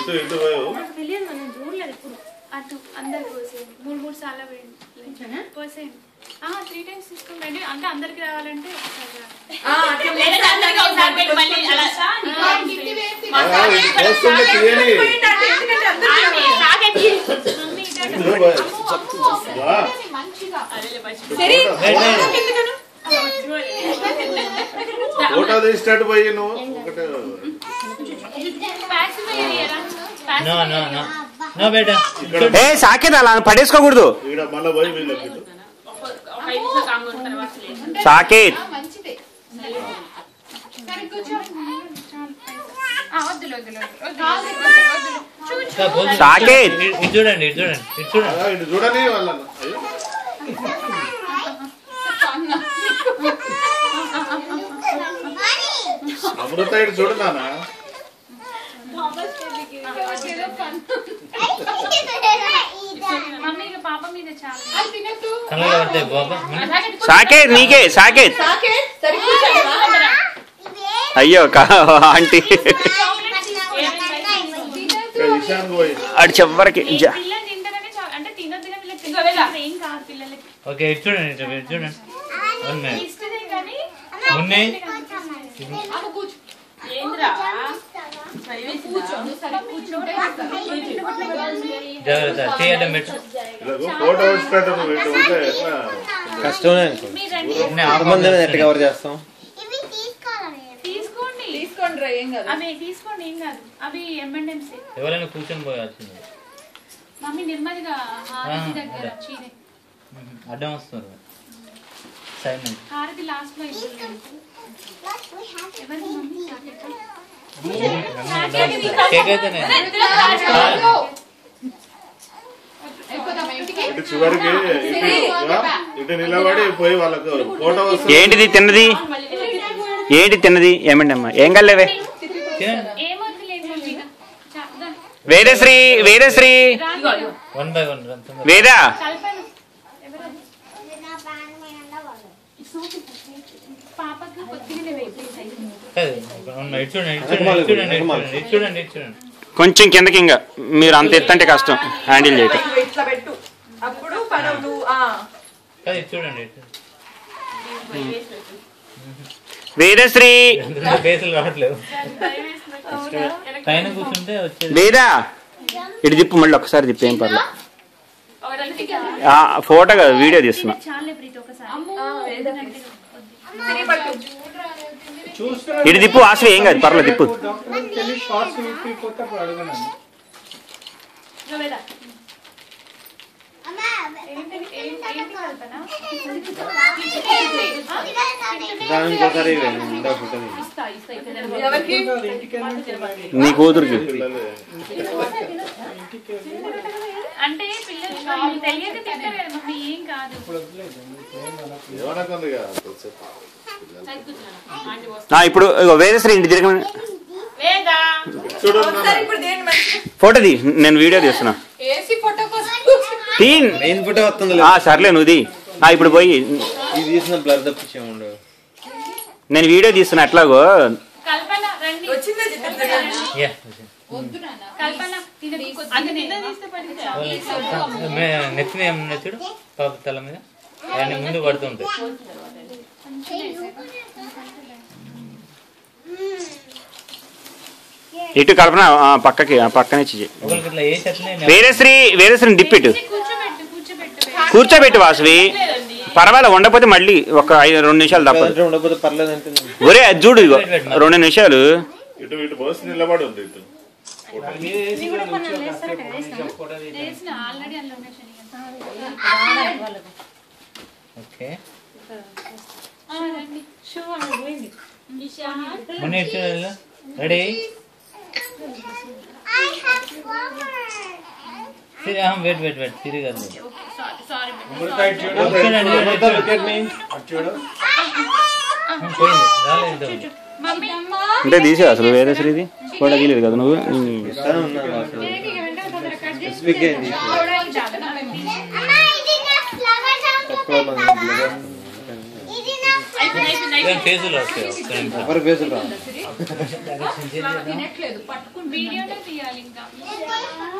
తెలియదు మనం చూడలేదు ఇప్పుడు అటు అందరికి పోసేయండి 3 సార్లు పోసేయండి 3 times తీసుకుంటండి అంటే అందరికి రావాలంటే సాకేత్ అలా పడేసుకోకూడదు సాకేత్ సాకేత్ చూడండి చూడండి అమృత ఇటు చూడనా సాకేత్ నీకే సాకేత్ అయ్యో ఆంటీ అటు చివరికి ఓకే చూడండి ఉన్నాయి కష్టమే ఎట్లా కవర్ చేస్తాం ఎవరైనా కూర్చొని పోయాల్సింది మమ్మీ నెమ్మదిగా దగ్గర అడ్డం వస్తారు హారతి లాస్ట్ లో చివరికి ఇటు నిలబడి పోయి వాళ్ళకు ఫోటో ఏంటిది తిన్నది ఏమండి అమ్మా ఏం కలేవే వేదశ్రీ వేదా కొంచెం కిందకి ఇంకా మీరు అంత ఎత్తంటే కష్టం హ్యాండిల్ చేయటం వేదశ్రీ వేదా ఇటు తిప్పు మళ్ళీ ఒక్కసారి తిప్పు ఏం పర్లేదు ఫోటో కదా వీడియో తీస్తున్నా ఇటు తిప్పు ఆశ్రయ ఏం కాదు పర్లేదు తిప్పు నీ కూతురికి అంటే పిల్లలు తెలియక తింటారు కదా మమ్మీ ఏం కాదు ఇప్పుడు వేదశ్రీ ఇంటి తిరగ ఫోటోది నేను వీడియో తీస్తున్నా సర్లే నువ్వుది ఇప్పుడు పోయి నేను వీడియో తీస్తున్నా ఎట్లాగో నెత్తిన ఏమన్నా చూడు పాప తల మీద అన్ని ముందు పడుతుంటాయి ఇటు కల్పన పక్కకి పక్కనే వేరేశ్రీ డిప్పిటు కూర్చోబెట్టు వాసవి పర్వాలేదు ఉండకపోతే మళ్ళీ ఒక 2 నిమిషాలు తప్పదు ఒరే అది చూడు 2 నిమిషాలు రెడీ వెయిట్ తిరిగి అంటే తీసే అసలు వేరేశ్రీది కూడా తీయలేదు కదా నువ్వు ఫేసులు వస్తాయి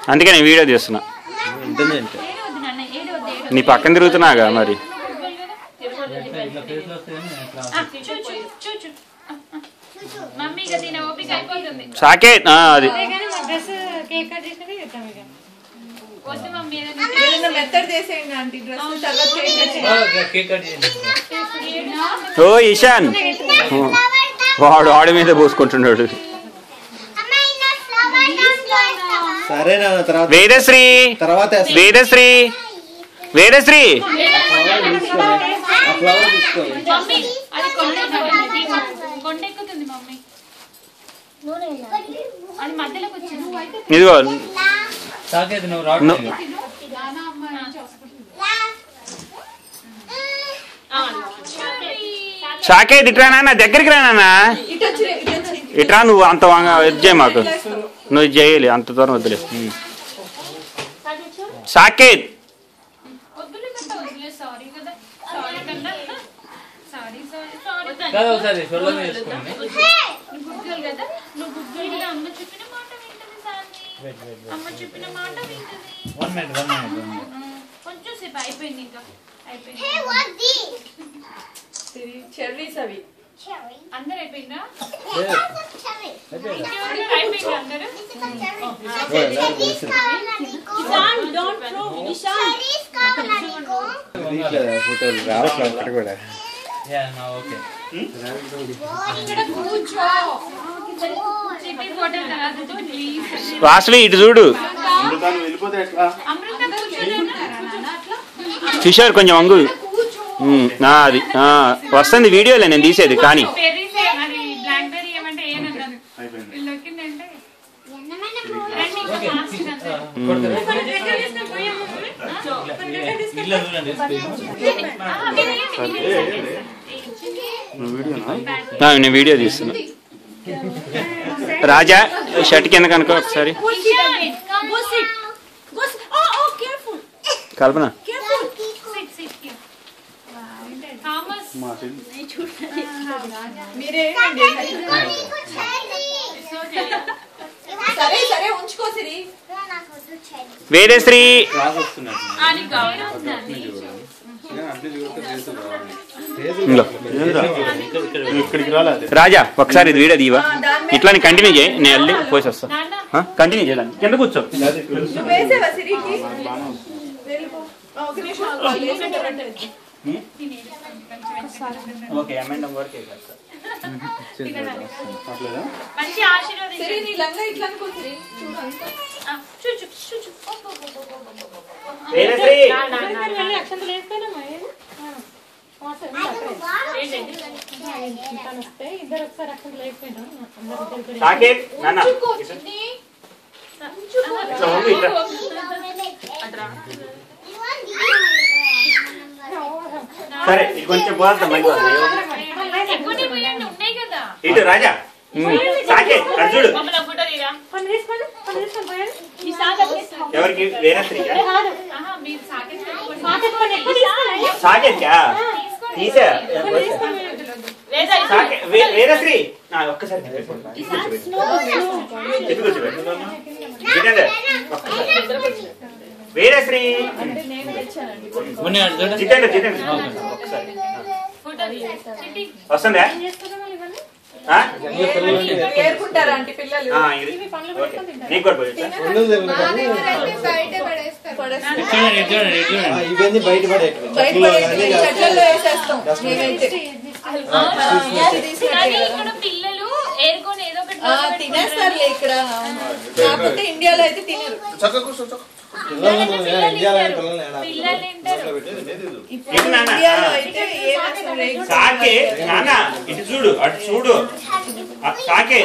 అందుకే నేను వీడియో తీస్తున్నా నీ పక్కన తిరుగుతున్నాగా మరి సాకేత్ అది ఓ ఇషాన్ వాడు ఆడ మీద పోసుకుంటున్నాడు వేదశ్రీ వేదశ్రీ వేదశ్రీ ఇదిగో సాకేత్ ఇట్రా నాన్న దగ్గరికి రా నాన్న ఇట్రా నువ్వు అంత ఇది చేయ మాకు నువ్వు చేయాలి అంత దూరం వద్దులే సాకేత్ అందరు అయిపోయిందా వాసవి ఇటు చూడు కిషోర్ కొంచెం అంగు అది వస్తుంది వీడియోలే నేను తీసేది కానీ నేను వీడియో తీస్తున్నా రాజా షర్ట్ కింద కనుక ఒకసారి కల్పన వేదశ్రీ రాజా ఒకసారి ఇది వీడియో దీవా ఇట్లా కంటిన్యూ చేయి నేను వెళ్ళి పోసి వస్తా కంటిన్యూ చేయాలి కింద కూర్చో సరే కొంచెం పోతాం ఇటు రాజా సాకేత్ అర్జుడు ఎవరికి వేదశ్రీ సాకేత్ తీసా వేదశ్రీ ఒక్కసారి వేదశ్రీ వస్తుందా ఇవన్నీ బయటపడే పిల్లలు ఏరుకొని ఏదో తినేస్తారులే ఇక్కడ, కాకపోతే ఇండియాలో అయితే తినరు. ఇటు చూడు అటు చూడు సాకే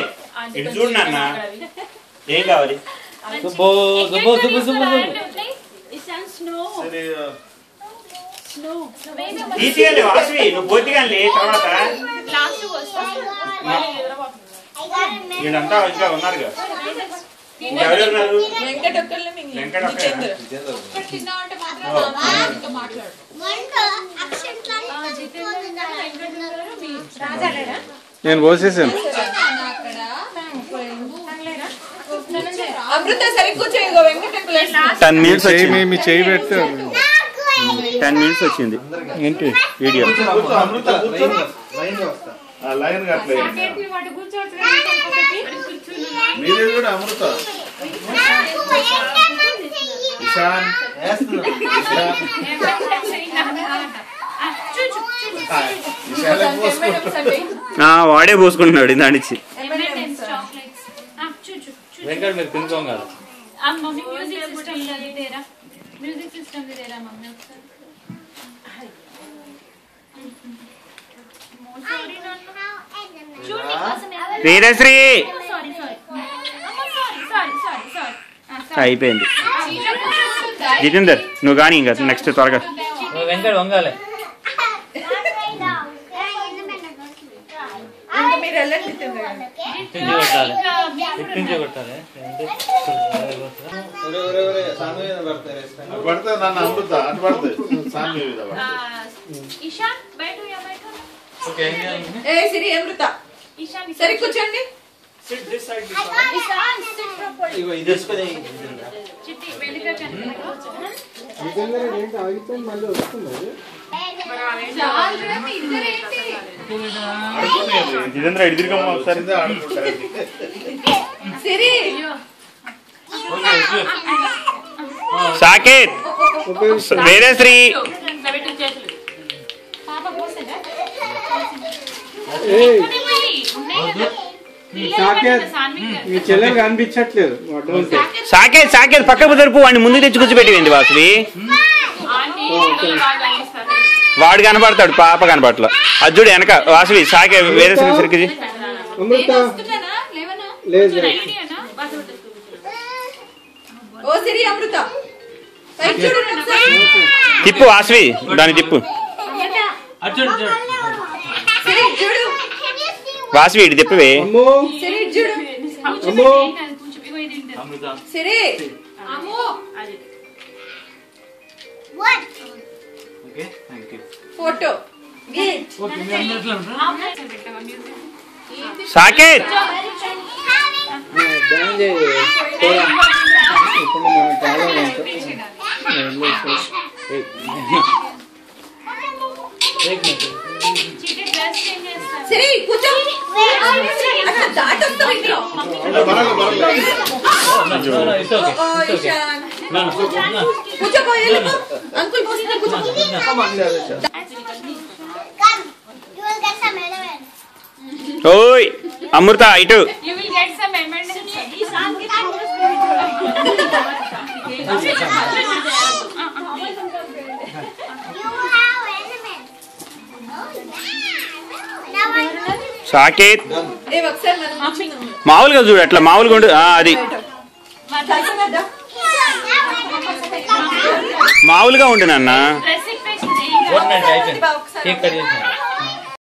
ఇటు చూడు నాన్న ఏం కావాలి తీసేయాలి వాసవి నువ్వు పోతిగా తర్వాత వీళ్ళంతా ఇంకా ఉన్నారుగా ఎవరున్నారు నేను పోసేసాను. అమృత సరే కూర్చో. ఇగో వెంకటేశ్వర 10 minutes వచ్చింది. మీ చేయి పెడితే 10 minutes వచ్చింది ఏంటి వీడియో. కూర్చో అమృత కూర్చో. లైన్ కట్లే మీరేది కూడా అమృత. ఇషాన్ వాడే పోసుకుంటున్నాడు దానిచ్చి. వెంకట్ మీరు తినుకోగలరు. मम्मी म्यूजिक सिस्टम दे रहा म्यूजिक सिस्टम दे रहा मम्मी వీరశ్రీ सॉरी అయిపోయింది. జితేందర్ నువ్వు కానీ ఇంకా నెక్స్ట్ త్వరగా. వెంకట్ వంగాలి. మీరు వెళ్ళండి. ఇట్టించి కొట్టాలి. ఇట్టించి కొట్టాలి. పడితే నన్ను అమృత అటు పడుతుంది సామి మీద ईशान बैठो या बैठो ఓకే ఏం చేయాలి? ఏ సిరి అమృత ईशान సరే కూర్చోండి. ईशान sit properly चिट्टी वेलिका चंद्र జితేంద్ర ఇటు తిరిగమ్మా ఒకసారి. సిరి సాకేత్ వీరశ్రీ పాప పోసేదా మీ చెల్లెలు కనిపించట్లేదు. సాకేత్ సాకేత్ పక్కకు జరుపు. వాడిని ముందుకు తెచ్చి కూర్చోబెట్టింది వాసువి. వాడు కనపడతాడు పాప కనపడట్ల. అజ్జుడు వెనక వాసువి సాకే వీరశ్రీ సరికిది. అమృత లేదు ఓ సిరి అమృత పైకి చూడండి ఒకసారి. తిప్పు వాసువి దాన్ని తిప్పు. అటు చూడు, చూడు. సిరి చూడు. వాసువి ఇటు తిప్పవే. అమ్మో సిరి చూడు. అమ్మో Amrutha Siri okay thank you. Photo okay మీ అందరూ ఎట్లా ఉంటారు? సాకేత్ ధ్యానం చేయి. ఇప్పుడు మనం చాలా సిరి కూర్చో. అక్కడ దాటొస్తావు ఇంట్లో. ఇట్స్ ఓకే ఓ ఇషాన్ కూర్చోపో. వెళ్ళిపో. అంకుల్ పోస్తున్నా కూర్చో. ఓయ్ అమృత ఇటు. You will get some amendments. Saketh ఏ ఒకసారి మనం కూర్చుందాం. మామూలుగా చూడు అట్లా మామూలుగా ఉండు. అది కలిసినద్దా? మామూలుగా ఉండు నాన్న. Dressing page అయిపోయింది. ఒకసారి కేక్ కట్ చేసిన